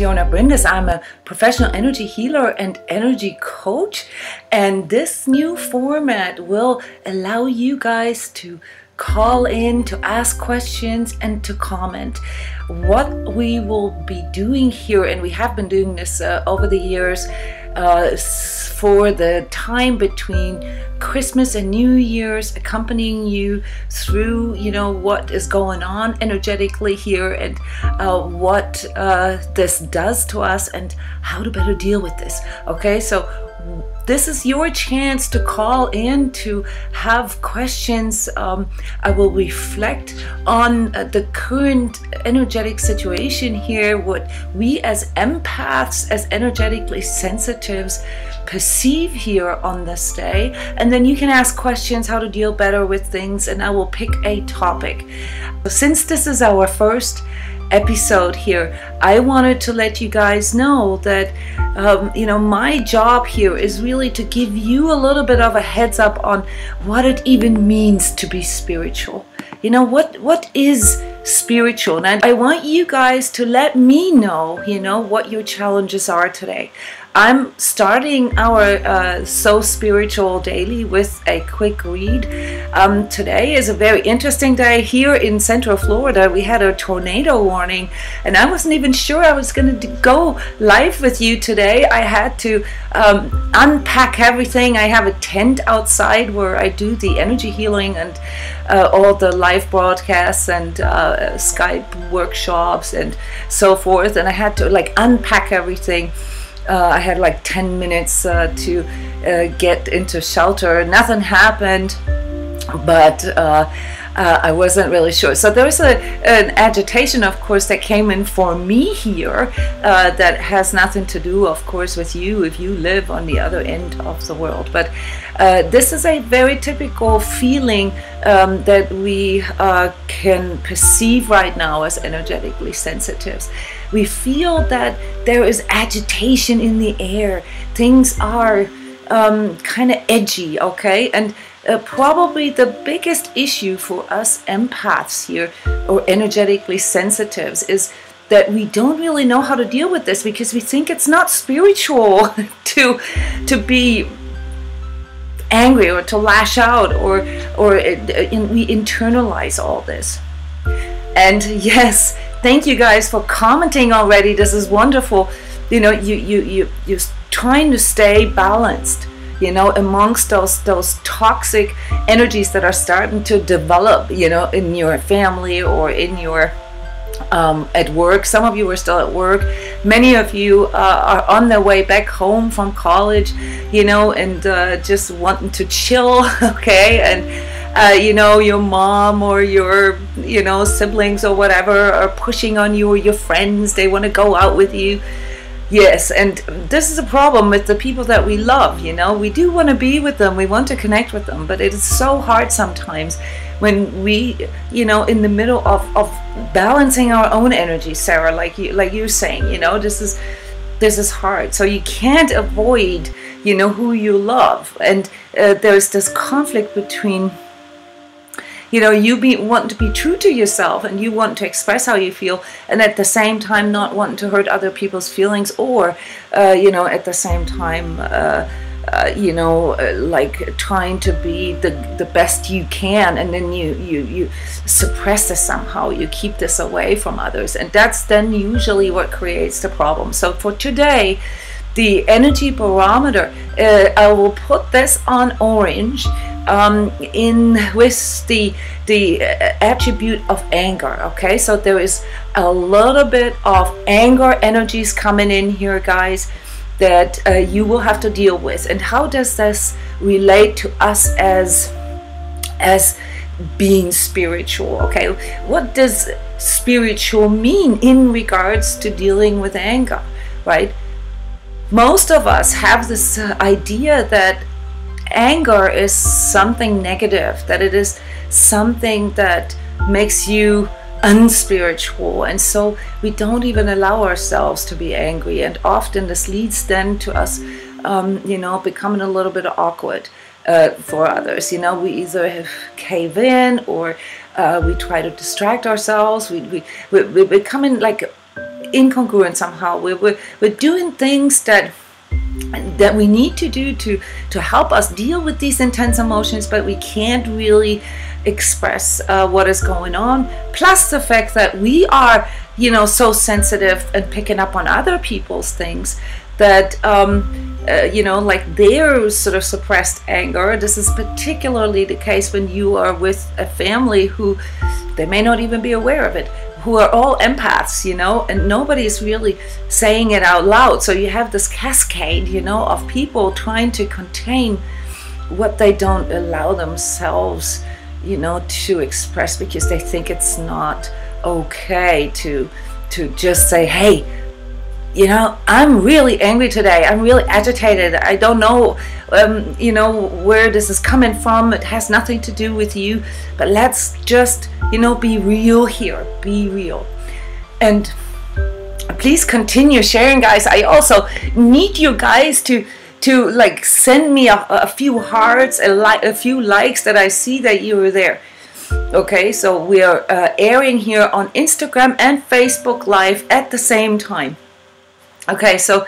Jona Bryndis. I'm a professional energy healer and energy coach, and this new format will allow you guys to call in, to ask questions, and to comment. What we will be doing here, and we have been doing this over the years, for the time between Christmas and New Year's, accompanying you through, what is going on energetically here, and what this does to us, and how to better deal with this. Okay, so this is your chance to call in, to have questions. I will reflect on the current energetic situation here, what we as empaths, as energetically sensitives, perceive here on this day, and then you can ask questions how to deal better with things, and I will pick a topic. Since this is our first episode here, I wanted to let you guys know that my job here is really to give you a little bit of a heads up on what it even means to be spiritual. What is spiritual? And I want you guys to let me know, what your challenges are today. I'm starting our So Spiritual Daily with a quick read. Today is a very interesting day here in Central Florida. We had a tornado warning, and I wasn't even sure I was going to go live with you today. I had to unpack everything. I have a tent outside where I do the energy healing and all the live broadcasts and Skype workshops and so forth, and I had to unpack everything. I had 10 minutes to get into shelter. Nothing happened, but I wasn't really sure. So there was an agitation, of course, that came in for me here that has nothing to do, of course, with you if you live on the other end of the world. But this is a very typical feeling that we can perceive right now as energetically sensitives. We feel that there is agitation in the air. Things are kind of edgy, okay? And probably the biggest issue for us empaths here, or energetically sensitives, is that we don't really know how to deal with this, because we think it's not spiritual to be angry or to lash out, or we internalize all this. And yes, thank you guys for commenting already. This is wonderful. You're trying to stay balanced, amongst those toxic energies that are starting to develop, in your family or in your at work. Some of you are still at work. Many of you are on their way back home from college, and just wanting to chill, okay? And your mom or your siblings or whatever are pushing on you, or your friends, they want to go out with you. Yes, and this is a problem with the people that we love. We do want to be with them, we want to connect with them, but it is so hard sometimes when we, in the middle of balancing our own energy, Sarah, like you're saying, this is hard. So you can't avoid, who you love, and there's this conflict between, you want to be true to yourself, and you want to express how you feel, and at the same time not wanting to hurt other people's feelings, or at the same time trying to be the best you can, and then you suppress this somehow, you keep this away from others, and that's then usually what creates the problem. So for today, the energy barometer, I will put this on orange, with the attribute of anger. Okay, so there is a little bit of anger energies coming in here, guys, that you will have to deal with. And how does this relate to us as being spiritual? Okay, what does spiritual mean in regards to dealing with anger, right? Most of us have this idea that anger is something negative, that it is something that makes you unspiritual, and so we don't even allow ourselves to be angry, and often this leads then to us becoming a little bit awkward for others. We either cave in, or we try to distract ourselves. We're becoming like incongruent somehow. We're doing things that we need to do to help us deal with these intense emotions, but we can't really express what is going on. Plus the fact that we are, you know, so sensitive and picking up on other people's things that you know, like their sort of suppressed anger. This is particularly the case when you are with a family who they may not even be aware of it, who are all empaths, you know, and nobody's really saying it out loud. So you have this cascade, you know, of people trying to contain what they don't allow themselves, you know, to express, because they think it's not okay to just say, hey, you know, I'm really angry today, I'm really agitated, I don't know you know, where this is coming from, it has nothing to do with you, but let's just, you know, be real here, be real. And please continue sharing, guys. I also need you guys to like send me a few hearts, a few likes, that I see that you are there. Okay, so we are airing here on Instagram and Facebook Live at the same time. Okay, so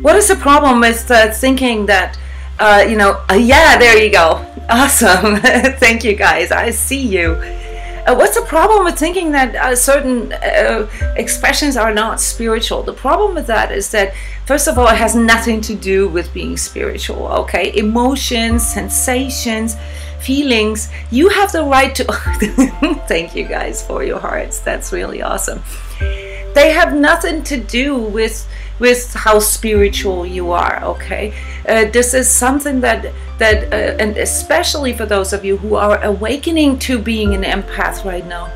what is the problem with thinking that, you know, yeah, there you go. Awesome. Thank you, guys. I see you. What's the problem with thinking that certain expressions are not spiritual? The problem with that is that, first of all, it has nothing to do with being spiritual, okay? Emotions, sensations, feelings, you have the right to... Thank you, guys, for your hearts. That's really awesome. They have nothing to do with how spiritual you are, okay? This is something that and especially for those of you who are awakening to being an empath right now,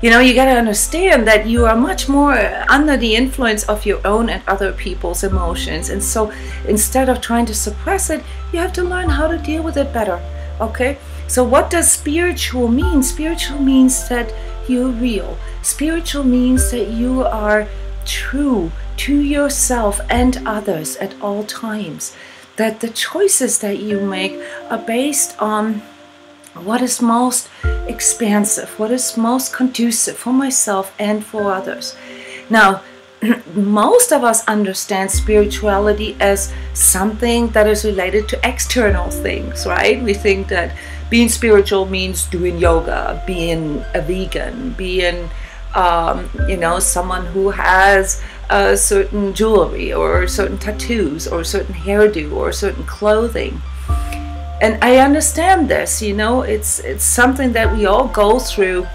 you know, you got to understand that you are much more under the influence of your own and other people's emotions. And so instead of trying to suppress it, you have to learn how to deal with it better, okay? So what does spiritual mean? Spiritual means that you're real. Spiritual means that you are true to yourself and others at all times. That the choices that you make are based on what is most expansive, what is most conducive for myself and for others. Now, most of us understand spirituality as something that is related to external things, right? We think that being spiritual means doing yoga, being a vegan, being you know, someone who has certain jewelry or certain tattoos or certain hairdo or certain clothing. And I understand this, you know, it's something that we all go through,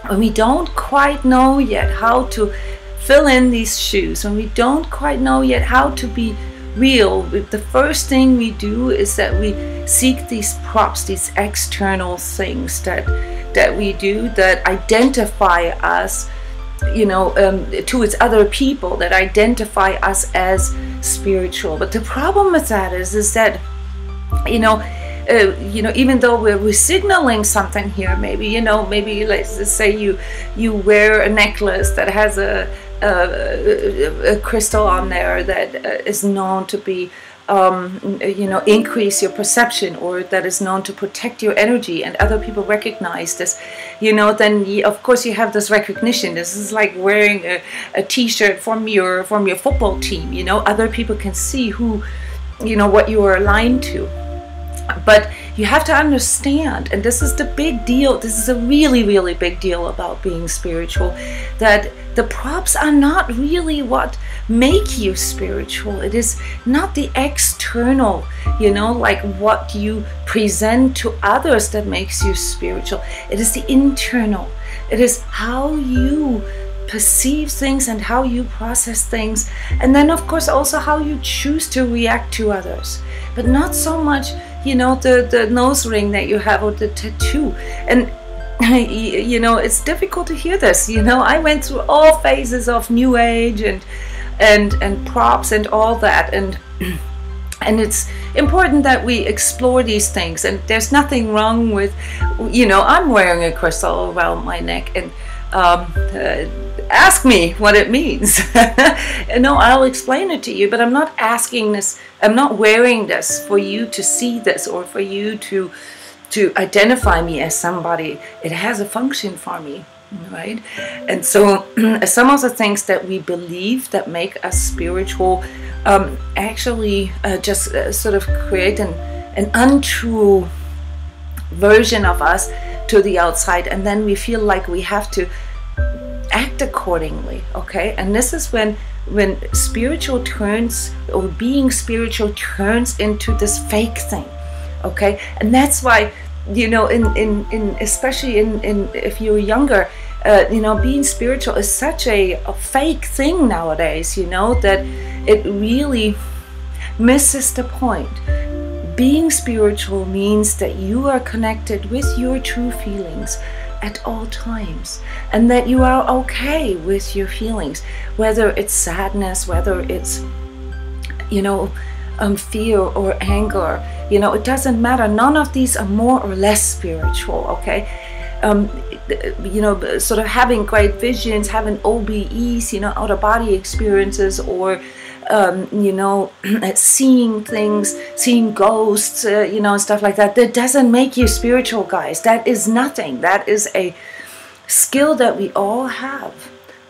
and we don't quite know yet how to fill in these shoes, and we don't quite know yet how to be real. The first thing we do is that we seek these props, these external things that we do that identify us, you know, towards other people, that identify us as spiritual. But the problem with that is that, you know, even though we're signaling something here, maybe, you know, maybe let's just say you wear a necklace that has a crystal on there that is known to be you know, increase your perception, or that is known to protect your energy, and other people recognize this, you know, then of course you have this recognition. This is like wearing a t-shirt from your football team, you know, other people can see who, you know, what you are aligned to. But you have to understand, and this is the big deal, this is a really, really big deal about being spiritual, that the props are not really what make you spiritual. It is not the external, you know, like what you present to others that makes you spiritual. It is the internal. It is how you perceive things and how you process things, and then of course also how you choose to react to others. But not so much, you know, the nose ring that you have or the tattoo. And you know, it's difficult to hear this, you know. I went through all phases of New Age and props and all that, and it's important that we explore these things. And there's nothing wrong with, you know, I'm wearing a crystal around my neck, and ask me what it means. No, I'll explain it to you, but I'm not asking this, I'm not wearing this for you to see this or for you to identify me as somebody. It has a function for me. right? And so some of the things that we believe that make us spiritual actually just sort of create an untrue version of us to the outside, and then we feel like we have to act accordingly. Okay, and this is when spiritual turns, or being spiritual turns into this fake thing. Okay, and that's why, you know, especially in if you're younger, you know, being spiritual is such a fake thing nowadays, you know, that it really misses the point. Being spiritual means that you are connected with your true feelings at all times, and that you are okay with your feelings, whether it's sadness, whether it's, you know, fear or anger. You know, it doesn't matter. None of these are more or less spiritual. Okay, you know, sort of having great visions, having OBEs, you know, out of body experiences, or you know, seeing things, seeing ghosts, you know, stuff like that. That doesn't make you spiritual, guys. That is nothing. That is a skill that we all have.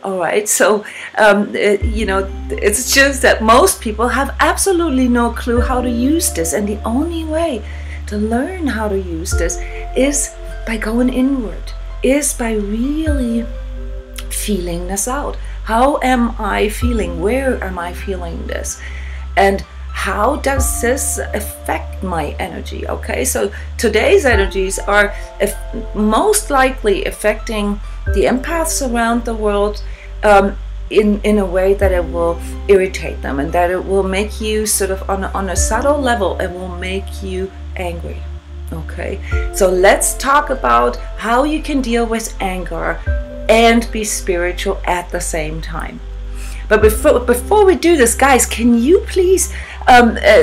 All right. So, you know, it's just that most people have absolutely no clue how to use this. And the only way to learn how to use this is by going inward, is by really feeling this out. How am I feeling? Where am I feeling this? And how does this affect my energy? Okay, so today's energies are most likely affecting the empaths around the world in a way that it will irritate them, and that it will make you sort of on a subtle level, it will make you angry. Okay, so let's talk about how you can deal with anger and be spiritual at the same time. But before we do this, guys, can you please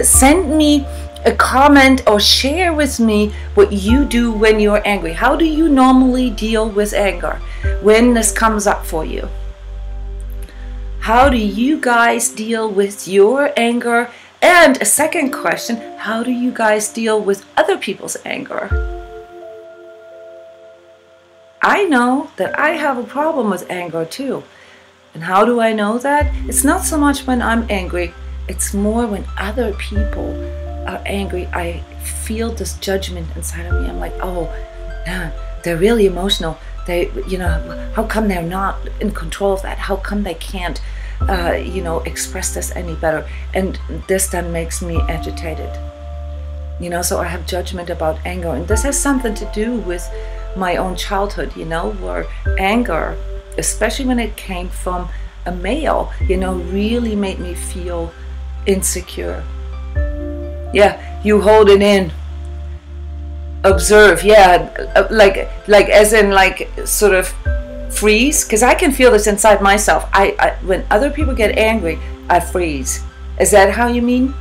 send me a comment or share with me what you do when you're angry? How do you normally deal with anger when this comes up for you? How do you guys deal with your anger? And a second question, how do you guys deal with other people's anger? I know that I have a problem with anger too. And how do I know that? It's not so much when I'm angry, it's more when other people are angry. I feel this judgment inside of me. I'm like, oh, nah, they're really emotional. They, you know, how come they're not in control of that? How come they can't, you know, express this any better? And this then makes me agitated. You know, so I have judgment about anger. And this has something to do with my own childhood, you know, where anger, especially when it came from a male, you know, really made me feel insecure. Yeah, you hold it in, observe, yeah, like as in like sort of freeze, because I can feel this inside myself. I when other people get angry, I freeze. Is that how you mean?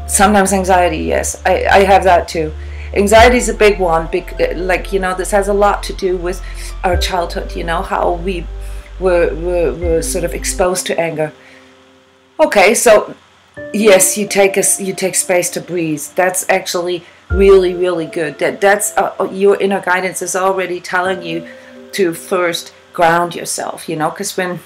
Sometimes anxiety, yes, I have that too. Anxiety is a big one, like, you know, this has a lot to do with our childhood, you know, how we were sort of exposed to anger. Okay, so yes, you take space to breathe. That's actually really, really good. That's your inner guidance is already telling you to first ground yourself, you know, because when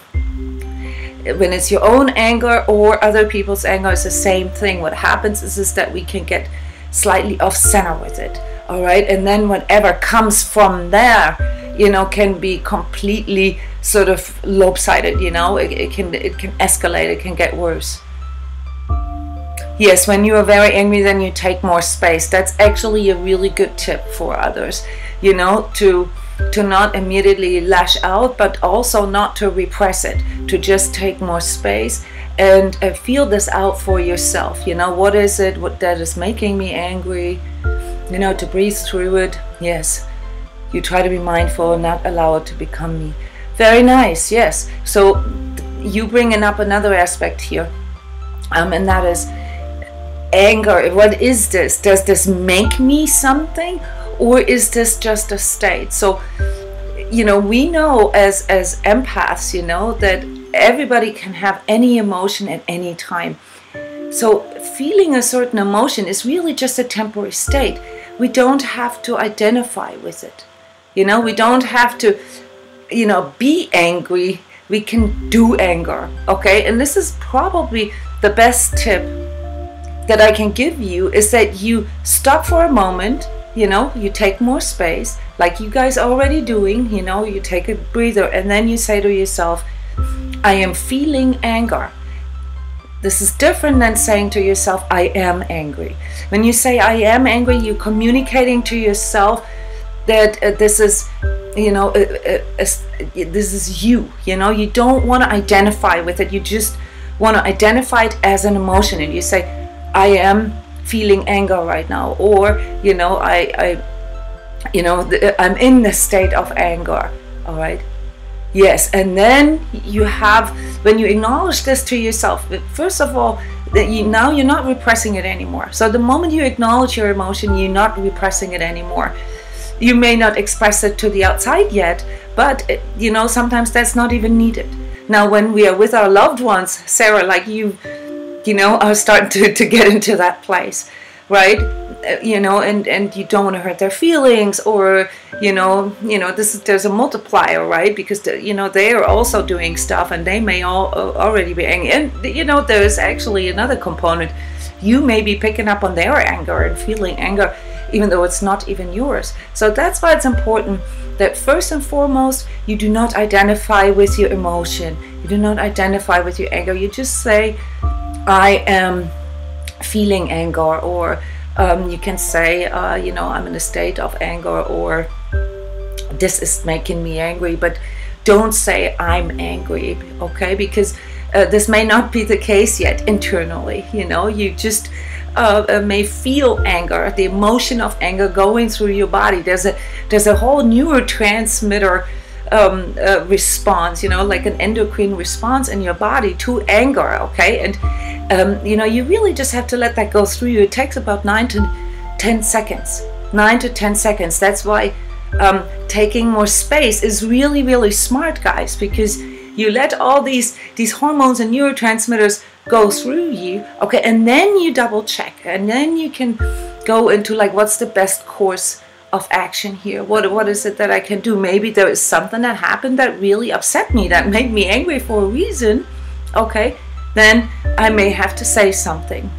it's your own anger or other people's anger, it's the same thing. What happens is that we can get slightly off center with it, all right, and then whatever comes from there, you know, can be completely sort of lopsided, you know. It can escalate, it can get worse. Yes, when you are very angry, then you take more space. That's actually a really good tip for others, you know, to not immediately lash out, but also not to repress it, to just take more space and feel this out for yourself. You know, what is it that is making me angry? You know, to breathe through it. Yes, you try to be mindful and not allow it to become me. Very nice. Yes, so you bringing up another aspect here, and that is anger. What is this? Does this make me something, or is this just a state? So, you know, we know as empaths, you know, that everybody can have any emotion at any time. So feeling a certain emotion is really just a temporary state. We don't have to identify with it. You know, we don't have to you know, be angry, we can do anger, okay? And this is probably the best tip that I can give you, is that you stop for a moment, you know, you take more space, like you guys are already doing, you know, you take a breather, and then you say to yourself, I am feeling anger. This is different than saying to yourself, I am angry. When you say I am angry, you're communicating to yourself that this is, you know, this is you, you know, you don't want to identify with it. You just want to identify it as an emotion, and you say, I am feeling anger right now, or, you know, I'm in this state of anger. All right. Yes, and then you have, when you acknowledge this to yourself, first of all, that now you're not repressing it anymore. So the moment you acknowledge your emotion, you're not repressing it anymore. You may not express it to the outside yet, but you know, sometimes that's not even needed. Now, when we are with our loved ones, Sarah, like you know, are starting to get into that place, right? You know, and you don't want to hurt their feelings, or you know, there's a multiplier, right? Because you know, they are also doing stuff, and they may already be angry. And you know, there's actually another component. You may be picking up on their anger and feeling anger, even though it's not even yours. So that's why it's important that first and foremost, you do not identify with your emotion. You do not identify with your anger. You just say, I am feeling anger, or you can say, you know, I'm in a state of anger, or this is making me angry, but don't say I'm angry, okay? Because this may not be the case yet internally, you know, you just may feel anger, the emotion of anger going through your body. There's a whole neurotransmitter response, you know, like an endocrine response in your body to anger, okay? And you know, you really just have to let that go through you. It takes about 9 to 10 seconds. 9 to 10 seconds. That's why taking more space is really, really smart, guys, because you let all these hormones and neurotransmitters go through you, okay? And then you double check, and then you can go into like, what's the best course of action here? What is it that I can do? Maybe there is something that happened that really upset me, that made me angry for a reason, okay? Then I may have to say something.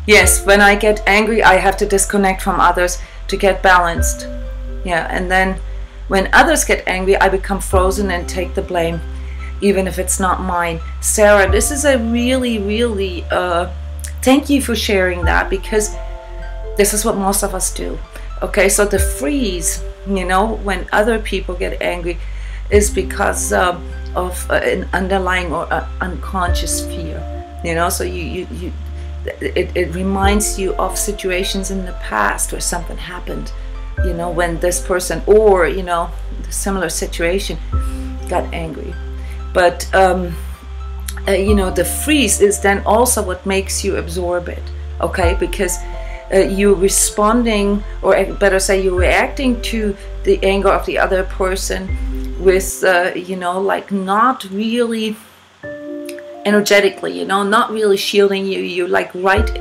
Yes, when I get angry, I have to disconnect from others to get balanced. Yeah, and then when others get angry, I become frozen and take the blame, even if it's not mine. Sarah, this is a really, really, thank you for sharing that, because this is what most of us do. Okay, so the freeze, you know, when other people get angry, is because of an underlying or unconscious fear. You know, so it reminds you of situations in the past where something happened, you know, when this person, or you know, the similar situation, got angry. But you know, the freeze is then also what makes you absorb it, okay? Because you're responding, or better say, you're reacting to the anger of the other person with you know, like not really energetically, you know, not really shielding you. You're like right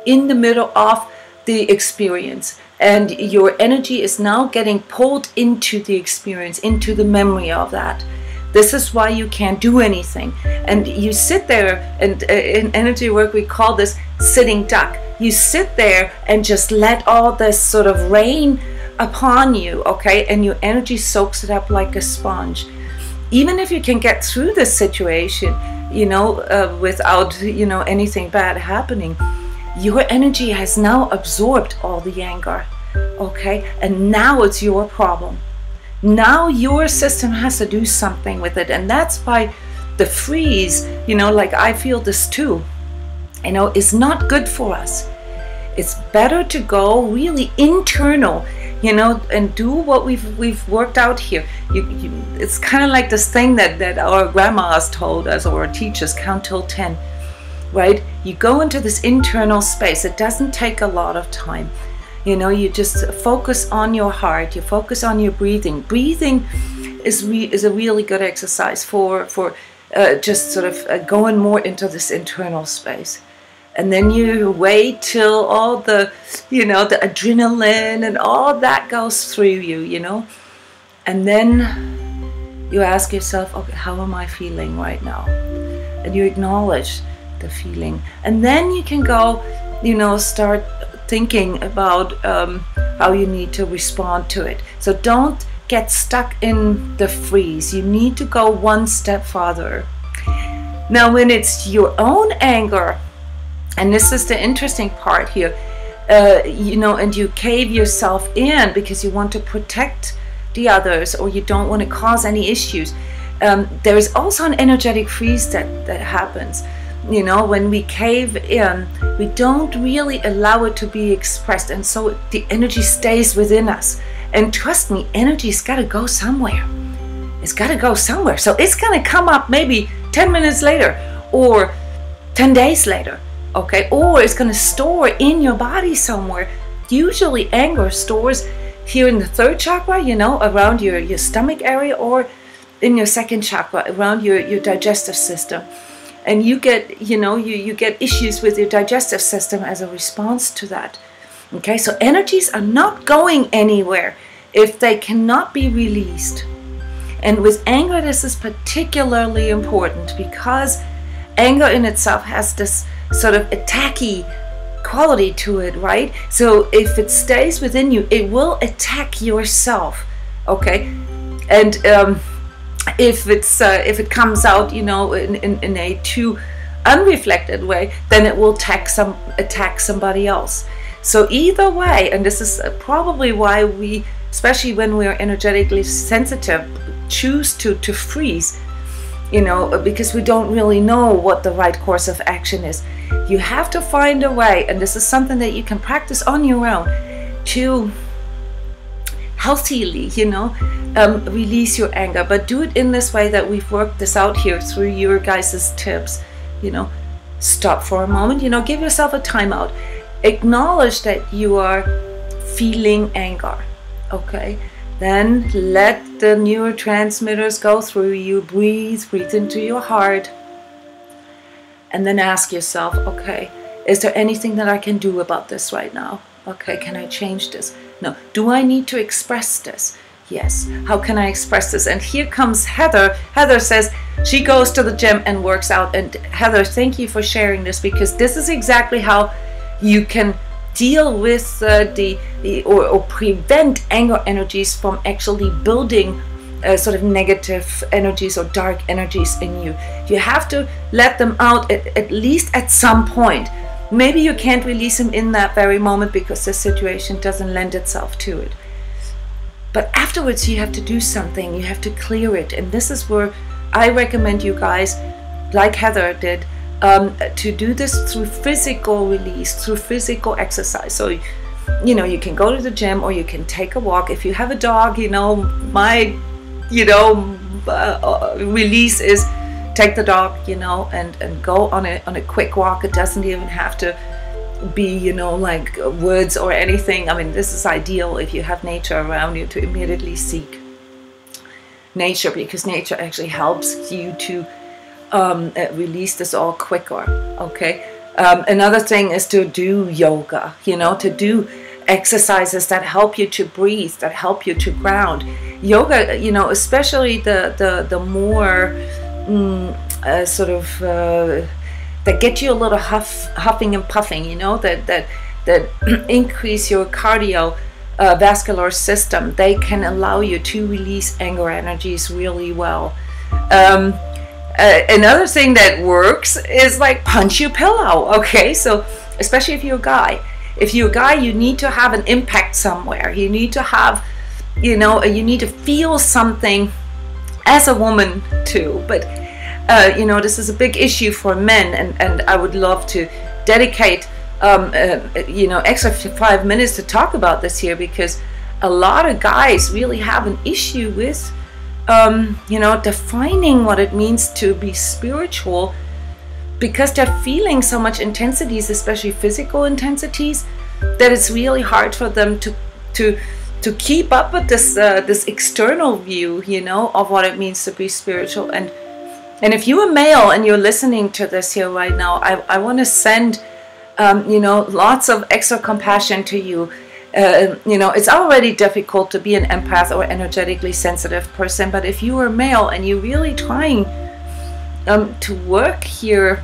in the middle of the experience, and your energy is now getting pulled into the experience, into the memory of that. This is why you can't do anything, and you sit there, and in energy work we call this sitting duck. You sit there and just let all this sort of rain upon you, okay? And your energy soaks it up like a sponge. Even if you can get through this situation, you know, without, you know, anything bad happening, your energy has now absorbed all the anger, okay? And now it's your problem. Now your system has to do something with it, and that's why the freeze, you know, like I feel this too, you know, is not good for us. It's better to go really internal, you know, and do what we've worked out here. It's kind of like this thing that our grandmas told us, or our teachers, count till 10, right? You go into this internal space. It doesn't take a lot of time. You know, you just focus on your heart, you focus on your breathing. Breathing is a really good exercise for just sort of going more into this internal space. And then you wait till all the, you know, the adrenaline and all that goes through you, you know. And then you ask yourself, okay, how am I feeling right now? And you acknowledge the feeling. And then you can go, you know, start thinking about how you need to respond to it. So don't get stuck in the freeze. You need to go one step farther. Now, when it's your own anger, and this is the interesting part here, you know, and you cave yourself in because you want to protect the others, or you don't want to cause any issues. There is also an energetic freeze that happens. You know, when we cave in, we don't really allow it to be expressed, and so the energy stays within us. And trust me, energy's got to go somewhere. It's got to go somewhere. So it's going to come up maybe 10 minutes later, or 10 days later, okay? Or it's going to store in your body somewhere. Usually anger stores here in the third chakra, you know, around your stomach area, or in your second chakra, around your digestive system. And you get, you know, you get issues with your digestive system as a response to that. Okay, so energies are not going anywhere if they cannot be released. And with anger, this is particularly important because anger in itself has this sort of attacky quality to it, right? So if it stays within you, it will attack yourself, okay? And if it comes out, you know, in a too unreflected way, then it will attack somebody else. So either way, and this is probably why we, especially when we're energetically sensitive, choose to freeze, you know, because we don't really know what the right course of action is. You have to find a way, and this is something that you can practice on your own, to healthily, you know, release your anger. But do it in this way that we've worked this out here through your guys' tips. You know, stop for a moment, you know, give yourself a timeout. Acknowledge that you are feeling anger, okay? Then let the neurotransmitters go through you. Breathe into your heart. And then ask yourself, okay, is there anything that I can do about this right now? Okay, can I change this? No. Do I need to express this? Yes. How can I express this? And here comes Heather. Heather says she goes to the gym and works out. And Heather, thank you for sharing this, because this is exactly how you can deal with or prevent anger energies from actually building sort of negative energies or dark energies in you. You have to let them out at least at some point. Maybe you can't release them in that very moment because the situation doesn't lend itself to it. But afterwards you have to do something. You have to clear it. And this is where I recommend you guys, like Heather did, to do this through physical release, through physical exercise. So, you know, you can go to the gym or you can take a walk. If you have a dog, you know, my, you know, release is take the dog, you know, and go on a quick walk. It doesn't even have to be, you know, like woods or anything. I mean, this is ideal if you have nature around you, to immediately seek nature, because nature actually helps you to release this all quicker, okay? Another thing is to do yoga, you know, to do exercises that help you to breathe, that help you to ground. Yoga, you know, especially the more sort of that get you a little huffing and puffing, you know, that increase your cardiovascular system. They can allow you to release anger energies really well. Another thing that works is like punch your pillow, okay? So especially if you're a guy. If you're a guy, you need to have an impact somewhere. You need to have, you know, you need to feel something as a woman too. But, you know, this is a big issue for men, and I would love to dedicate, you know, extra 5 minutes to talk about this here, because a lot of guys really have an issue with you know, defining what it means to be spiritual, because they're feeling so much intensities, especially physical intensities, that it's really hard for them to keep up with this this external view, you know, of what it means to be spiritual. And if you're a male and you're listening to this here right now, I want to send you know, lots of extra compassion to you. You know, it's already difficult to be an empath or energetically sensitive person, but if you are male and you're really trying to work here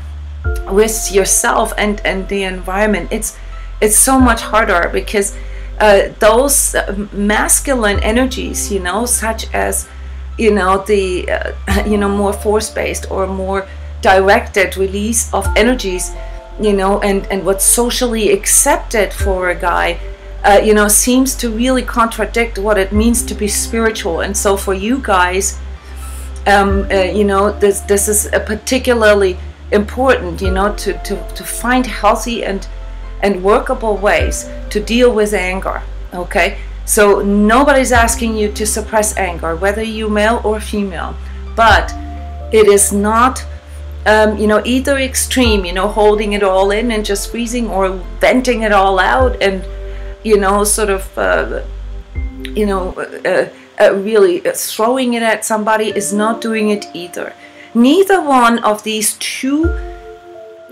with yourself and the environment, it's so much harder, because those masculine energies, you know, such as, you know, the you know, more force-based or more directed release of energies, you know, and what's socially accepted for a guy, you know, seems to really contradict what it means to be spiritual. And so for you guys, you know, this is a particularly important, you know, to find healthy and workable ways to deal with anger. Okay, so nobody's asking you to suppress anger, whether you're male or female, but it is not you know, either extreme, you know, holding it all in and just freezing, or venting it all out and, you know, sort of you know, really throwing it at somebody, is not doing it either. Neither one of these two,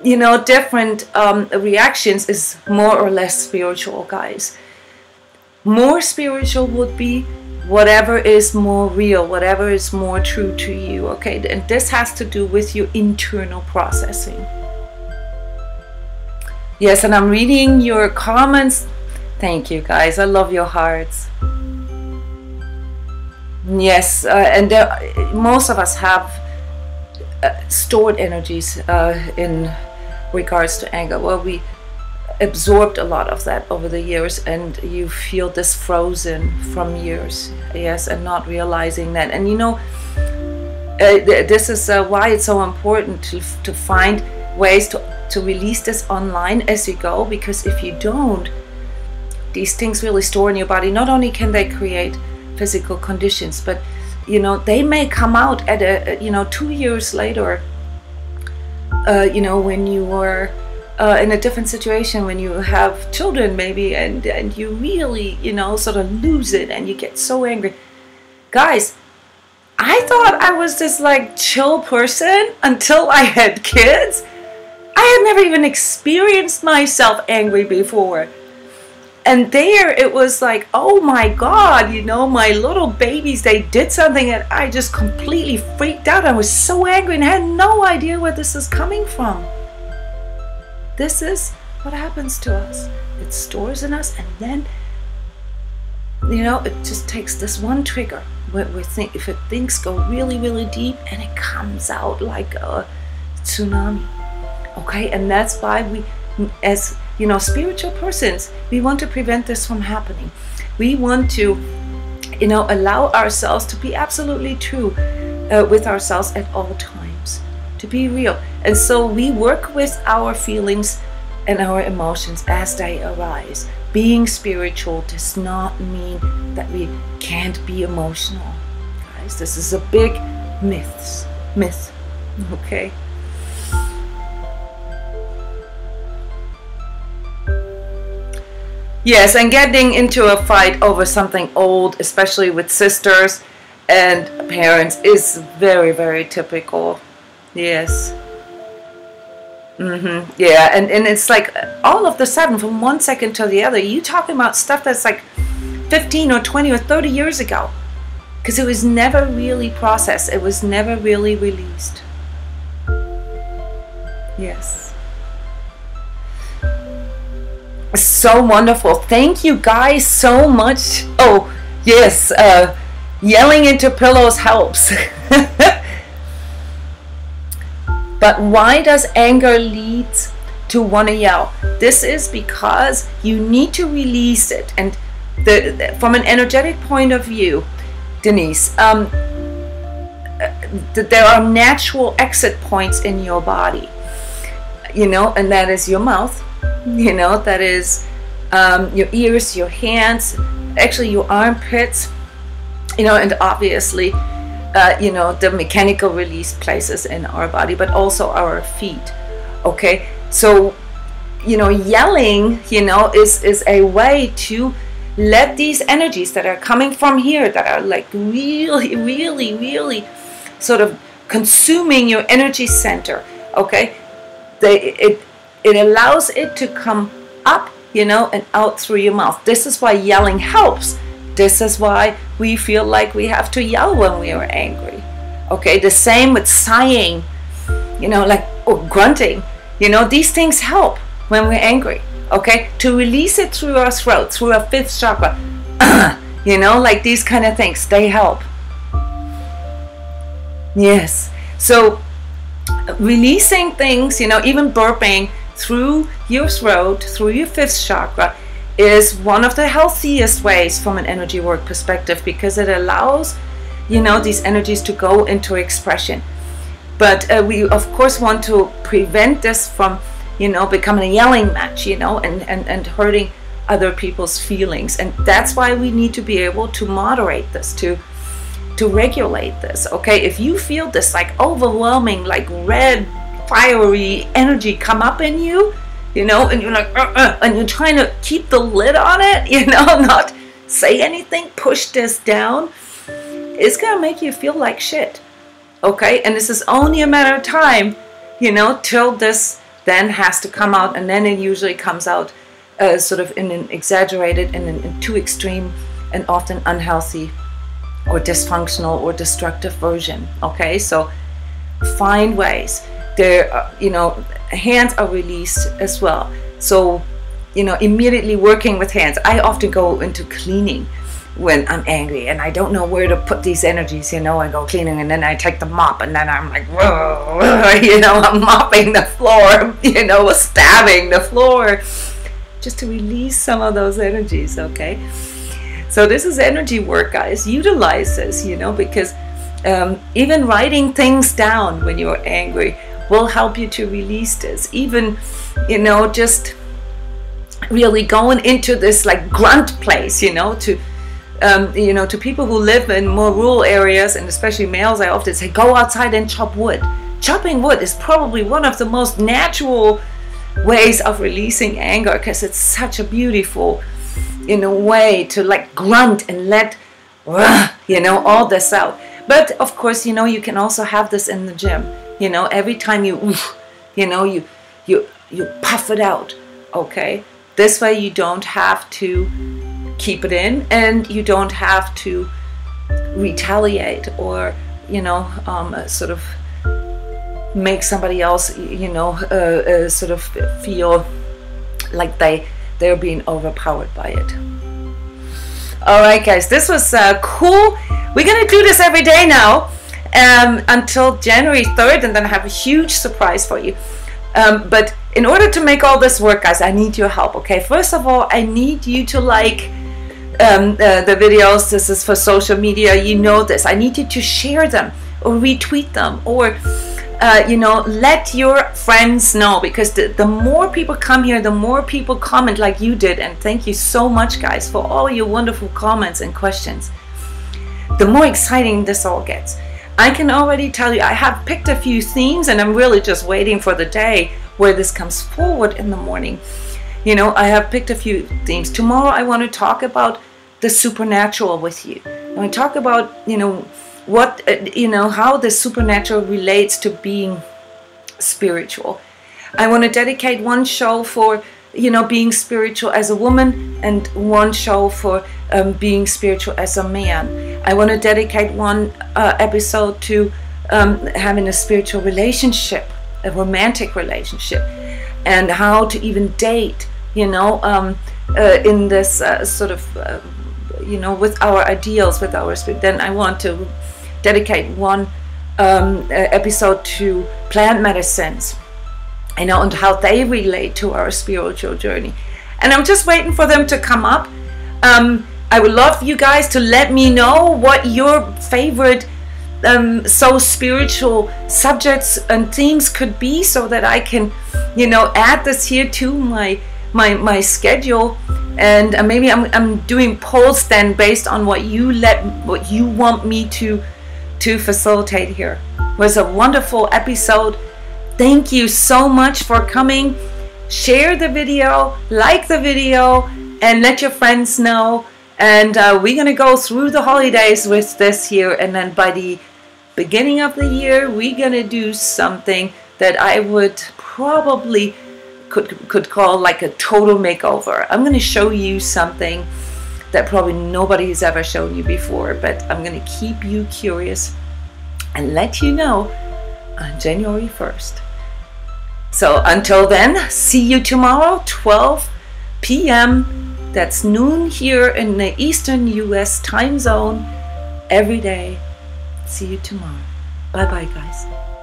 you know, different reactions is more or less spiritual, guys. More spiritual would be whatever is more real, whatever is more true to you, okay? And this has to do with your internal processing. Yes, and I'm reading your comments. Thank you, guys. I love your hearts. Yes, and most of us have stored energies in regards to anger. Well, we absorbed a lot of that over the years, and you feel this frozen from years, yes, and not realizing that. And you know, this is why it's so important to find ways to release this online as you go, because if you don't, these things really store in your body. Not only can they create physical conditions, but you know, they may come out at a, you know, 2 years later, you know, when you were in a different situation, when you have children maybe, and you really, you know, sort of lose it and you get so angry. Guys, I thought I was this like chill person until I had kids. I had never even experienced myself angry before. And there it was like, oh my God, you know, my little babies, they did something and I just completely freaked out. I was so angry and I had no idea where this is coming from. This is what happens to us. It stores in us, and then, you know, it just takes this one trigger where we think, if things go really, really deep, and it comes out like a tsunami. Okay, and that's why we, as you know, spiritual persons, we want to prevent this from happening. We want to, you know, allow ourselves to be absolutely true with ourselves at all times, to be real. And so we work with our feelings and our emotions as they arise. Being spiritual does not mean that we can't be emotional, guys. This is a big myth, okay? Yes, and getting into a fight over something old, especially with sisters and parents, is very, very typical. Yes. Yeah, and it's like all of the sudden, from one second to the other, you talking about stuff that's like 15 or 20 or 30 years ago, because it was never really processed. It was never really released. Yes. So wonderful. Thank you guys so much. Oh, yes. Yelling into pillows helps. But why does anger lead to want to yell? This is because you need to release it. And from an energetic point of view, Denise, there are natural exit points in your body, you know, and that is your mouth, you know, that is your ears, your hands, actually your armpits, you know, and obviously you know, the mechanical release places in our body, but also our feet. Okay, so, you know, yelling, you know, is a way to let these energies that are coming from here, that are like really, really, really sort of consuming your energy center, okay, it allows it to come up you know, and out through your mouth. This is why yelling helps. This is why we feel like we have to yell when we are angry. Okay, the same with sighing, you know, like, or grunting. You know, these things help when we're angry. Okay, to release it through our throat, through our fifth chakra. You know, like these kind of things, they help. Yes. So releasing things, you know, even burping through your throat, through your fifth chakra, is one of the healthiest ways from an energy work perspective, because it allows, you know, these energies to go into expression. But we of course want to prevent this from, you know, becoming a yelling match, you know, and hurting other people's feelings. And that's why we need to be able to moderate this, to regulate this. Okay, if you feel this like overwhelming, like red fiery energy come up in you, you know, and you're like and you're trying to keep the lid on it, you know, not say anything, push this down, it's gonna make you feel like shit. Okay, and this is only a matter of time, you know, till this then has to come out, and then it usually comes out sort of in an exaggerated and in too extreme and often unhealthy or dysfunctional or destructive version. Okay, so find ways. There, you know, hands are released as well. So, you know, immediately working with hands. I often go into cleaning when I'm angry and I don't know where to put these energies, you know. I go cleaning and then I take the mop and then I'm like, whoa, you know, I'm mopping the floor, you know, stabbing the floor, just to release some of those energies. Okay, so this is energy work, guys. Utilize this, you know, because even writing things down when you're angry will help you to release this. Even, you know, just really going into this like grunt place, you know, to you know, to people who live in more rural areas, and especially males, I often say, go outside and chop wood. Chopping wood is probably one of the most natural ways of releasing anger, because it's such a beautiful, in a way, to like grunt and let, you know, all this out. But of course, you know, you can also have this in the gym. You know, every time you, you know, you puff it out. Okay, this way you don't have to keep it in, and you don't have to retaliate or, you know, sort of make somebody else, you know, sort of feel like they're being overpowered by it. All right, guys, this was cool. We're gonna do this every day now until January 3rd, and then I have a huge surprise for you. But in order to make all this work, guys, I need your help. Okay, first of all, I need you to like the videos. This is for social media, you know this. I need you to share them or retweet them, or you know, let your friends know, because the more people come here, the more people comment like you did. And thank you so much, guys, for all your wonderful comments and questions. The more exciting this all gets. I can already tell you, I have picked a few themes, and I'm really just waiting for the day where this comes forward in the morning. You know, I have picked a few themes. Tomorrow I want to talk about the supernatural with you. I want to talk about, you know, what, you know, how the supernatural relates to being spiritual. I want to dedicate one show for, you know, being spiritual as a woman, and one show for being spiritual as a man. I want to dedicate one episode to having a spiritual relationship, a romantic relationship, and how to even date, you know, in this sort of, you know, with our ideals, with our spirit. Then I want to dedicate one episode to plant medicines, you know, and how they relate to our spiritual journey. And I'm just waiting for them to come up. I would love you guys to let me know what your favorite so spiritual subjects and themes could be, so that I can, you know, add this here to my schedule. And maybe I'm doing polls then based on what you want me to facilitate here. It was a wonderful episode. Thank you so much for coming. Share the video, like the video, and let your friends know. And we're gonna go through the holidays with this here, and then by the beginning of the year we're gonna do something that I would probably could call like a total makeover. I'm going to show you something that probably nobody has ever shown you before, but I'm going to keep you curious and let you know on January 1st. So until then, see you tomorrow, 12 p.m. That's noon here in the Eastern US time zone every day. See you tomorrow. Bye-bye, guys.